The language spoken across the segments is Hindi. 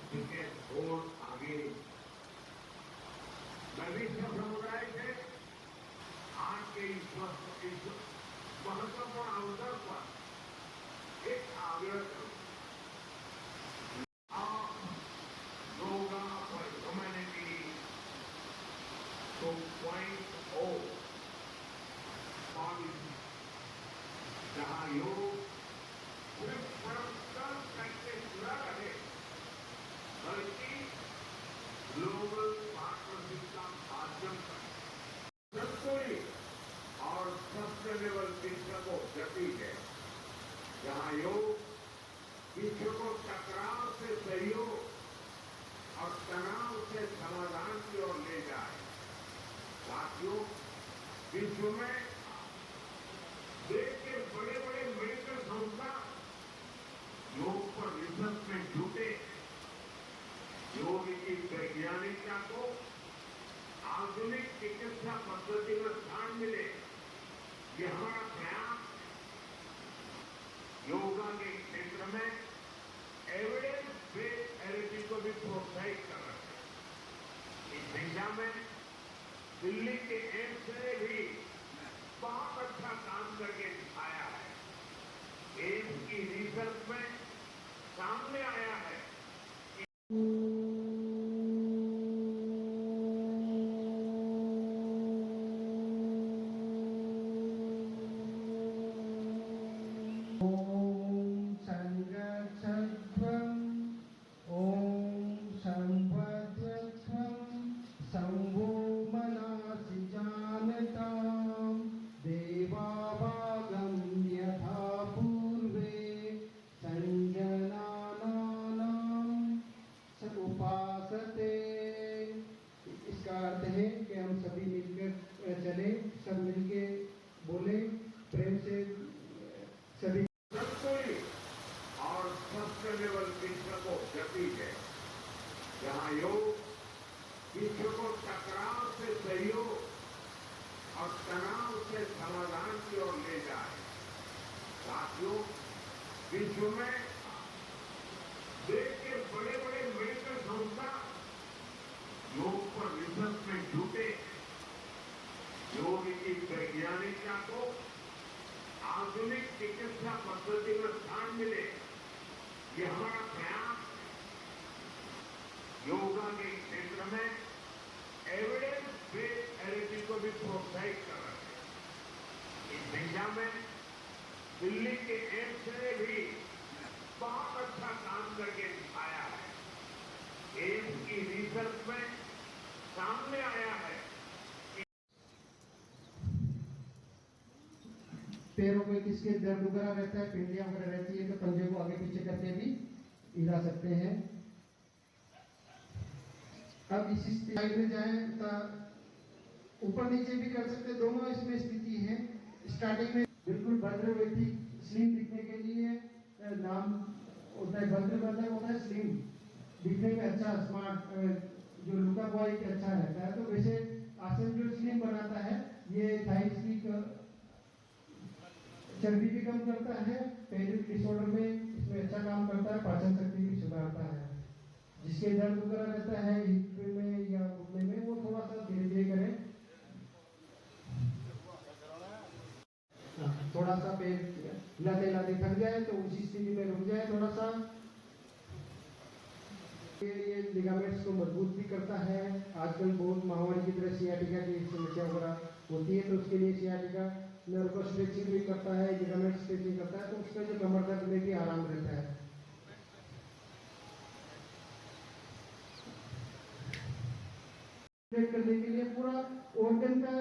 क्रिकेट बोर्ड आगे वैविध्य समुदाय से आज के इस महत्वपूर्ण अवसर पर एक आग्रह करूं, योगा फॉर ह्यूमैनिटी 2.0 जहां योग सिर्फ परंपरागत प्रैक्टिस न रहे बल्कि ग्लोबल पार्टनरशिप का माध्यम बने और सस्टेनेबल विश्व को गति है, जहां योग विश्व को टकराव से सहयोग और तनाव से समाधान की ओर ले जाए। साथियों, विश्व में देश के बड़े बड़े मेडिकल संस्था योग पर रिसर्च में जुटे। योग की वैज्ञानिकता को आधुनिक चिकित्सा पद्धति में स्थान मिले, ये हमारा प्रयास योगा के क्षेत्र में एविडेंस बेस्ड थेरेपी को भी प्रोत्साहित कर रहे हैं। इस दिशा में दिल्ली के एम्स ने भी बहुत अच्छा काम करके दिखाया है। एम्स की रिसर्च में सामने आया है सब मिलके बोले प्रेम से सभी और सस्टेनेबल विश्व को गति है, जहां योग विश्व को टकराव से सहयोग और तनाव से समाधान की ओर ले जाए। साथियों, विश्व में देश के बड़े बड़े मेडिकल संस्था योग पर रिसर्च में जुटे। योग की वैज्ञानिकता को आधुनिक चिकित्सा पद्धति में स्थान मिले, ये हमारा प्रयास योगा के क्षेत्र में एविडेंस बेस्ड थेरेपी को भी प्रोत्साहित कर रहे हैं। इस दिशा में दिल्ली के एम्स ने भी बहुत अच्छा काम करके दिखाया है। एम्स की रिसर्च में सामने आया है पैरों में किसके दर्द वगैरह रहता है, पिंडियां वगैरह रहती है, तो पंजे को आगे पीछे करके भी हिला सकते हैं। अब इसी साइड में जाएं तो ऊपर नीचे भी कर सकते, दोनों इसमें स्थिति है। स्टार्टिंग में बिल्कुल भद्र व्यक्ति स्लिम दिखने के लिए नाम होता है भद्र, मतलब होता है स्लिम दिखने में, अच्छा स्मार्ट, जो लुका बॉय अच्छा रहता है। तो वैसे आसन जो स्लिम बनाता है, ये थाइस की चर्बी भी कम करता है, पेरिक डिसऑर्डर में इसमें अच्छा काम करता है, पाचन शक्ति भी सुधारता है। जिसके दर्द वगैरह रहता है हिप में या घुटने में, वो थोड़ा सा धीरे धीरे करें। थोड़ा सा पैर हिलाते हिलाते थक जाए तो उसी स्थिति में रुक जाए थोड़ा सा। ये लिगामेंट्स को मजबूत भी करता है। आजकल बहुत महामारी की तरह सियाटिका की समस्या वगैरह होती है, तो उसके लिए सियाटिका नर्व को स्ट्रेचिंग भी करता है, लिगामेंट स्ट्रेचिंग करता है, तो उसमें जो कमर दर्द में भी आराम रहता है। करने के लिए पूरा ऑर्गन का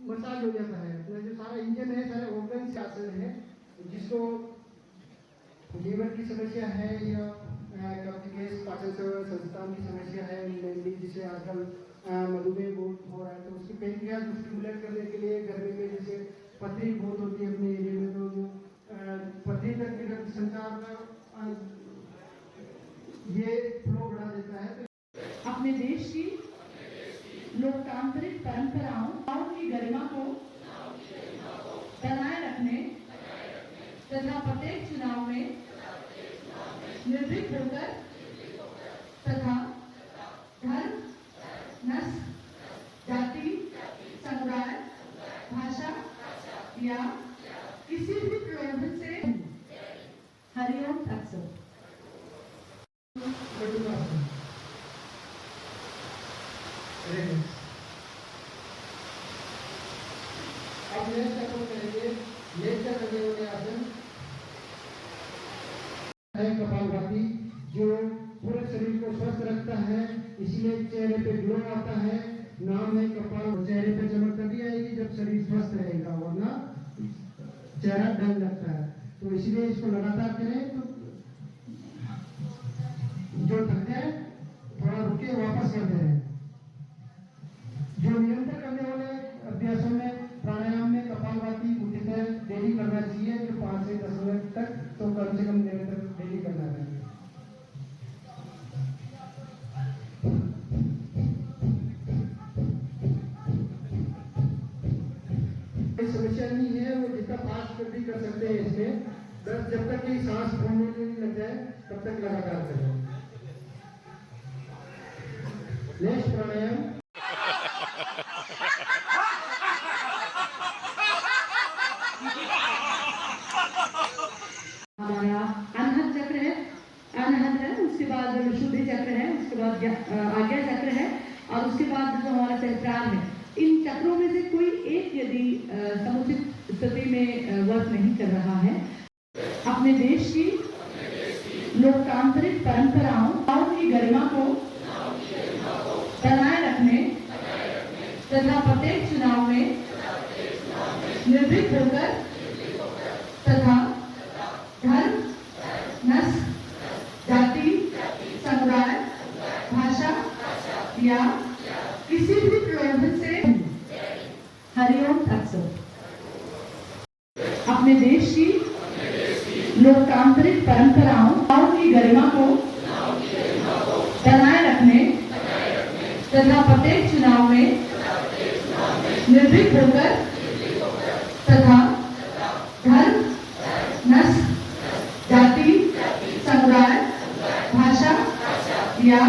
मसाज हो जाता है, तो जो सारा इंजन है, सारे ऑर्गन से आसन है। जिसको लीवर की समस्या है या कब्ज गैस पाचन संस्थान की समस्या है, मेनली जिसे आजकल मधुमेह बहुत हो रहा है, तो उसकी पेनक्रियाज को स्टिमुलेट करने के लिए गर्मी में जैसे पथरी बहुत होती है अपने एरिया में, तो जो पथरी तक के रक्त संचार का ये फ्लो बढ़ा देता है। अपने देश की लोकतांत्रिक परंपराओं की गरिमा को बनाए रखने तथा प्रत्येक चुनाव में निर्भीक होकर तथा धर्म, नस्ल, जाति, समुदाय, भाषा या किसी भी प्रलोभन से हरिओम तत्सत। अब नेक्स्ट अपन करेंगे नेक्स्ट करने वाले आसन है कपालभाति, जो पूरे शरीर को स्वस्थ रखता है, इसलिए चेहरे पे ग्लो आता है। नाम है कपाल। चेहरे पे चमक तभी आएगी जब शरीर स्वस्थ रहेगा, वरना चेहरा डल लगता है। तो इसलिए इसको लगातार करें। तो जो थक जाए थोड़ा रुके, वापस कर दे। जो निरंतर करने वाले अभ्यासों में प्राणायाम में कपालभाति मुख्यतः डेली करना चाहिए, जो 5 से 10 मिनट तक तो कम से कम निरंतर डेली करना चाहिए। समस्या नहीं है, वो जितना फास्ट भी कर सकते हैं इसमें, बस जब तक कि सांस फूलने नहीं लग जाए तब तक लगातार करें। नेक्स्ट प्राणायाम हमारा अनहद चक्र है, अनहद है, उसके बाद शुद्धि चक्र है, उसके बाद आज्ञा चक्र है, और उसके बाद जो हमारा सहस्त्रार है। इन चक्रों में से कोई एक यदि समुचित स्थिति में वर्क नहीं कर रहा है, अपने देश की लोकतांत्रिक परंपराओं की गरिमा को बनाए रखने तथा प्रत्येक चुनाव में निर्भीक होकर तथा धर्म, नस्ल, जाति, समुदाय, भाषा या किसी भी प्रलोभन से हरिओम तत्सत। अपने देश की लोकतांत्रिक परंपराओं की गरिमा को बनाए रखने तथा प्रत्येक चुनाव में निर्भीक होकर तथा धर्म, नस्ल, जाति, समुदाय, भाषा या